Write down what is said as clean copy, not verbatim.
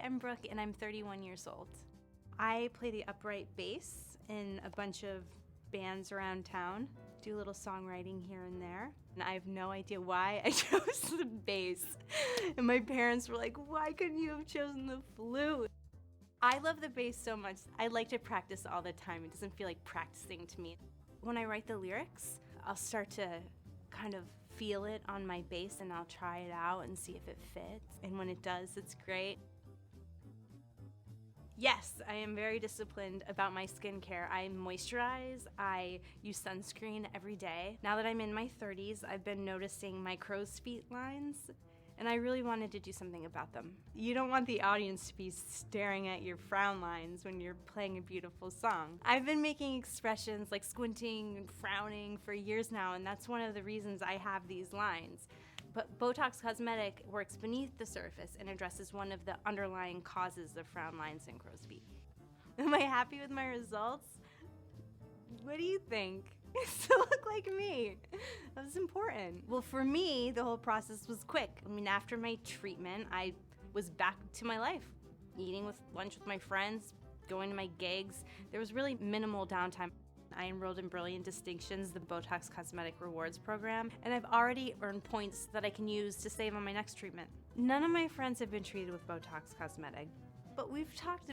I'm Brooke and I'm 31 years old. I play the upright bass in a bunch of bands around town, do a little songwriting here and there. And I have no idea why I chose the bass. And my parents were like, why couldn't you have chosen the flute? I love the bass so much. I like to practice all the time. It doesn't feel like practicing to me. When I write the lyrics, I'll start to kind of feel it on my bass and I'll try it out and see if it fits. And when it does, it's great. Yes, I am very disciplined about my skincare. I moisturize, I use sunscreen every day. Now that I'm in my 30s, I've been noticing my crow's feet lines, and I really wanted to do something about them. You don't want the audience to be staring at your frown lines when you're playing a beautiful song. I've been making expressions like squinting and frowning for years now, and that's one of the reasons I have these lines. But Botox Cosmetic works beneath the surface and addresses one of the underlying causes of frown lines and crow's feet. Am I happy with my results? What do you think? You still look like me. That was important. Well, for me, the whole process was quick. I mean, after my treatment, I was back to my life. Eating lunch with my friends, going to my gigs. There was really minimal downtime. I enrolled in Brilliant Distinctions, the Botox Cosmetic Rewards program, and I've already earned points that I can use to save on my next treatment. None of my friends have been treated with Botox Cosmetic, but we've talked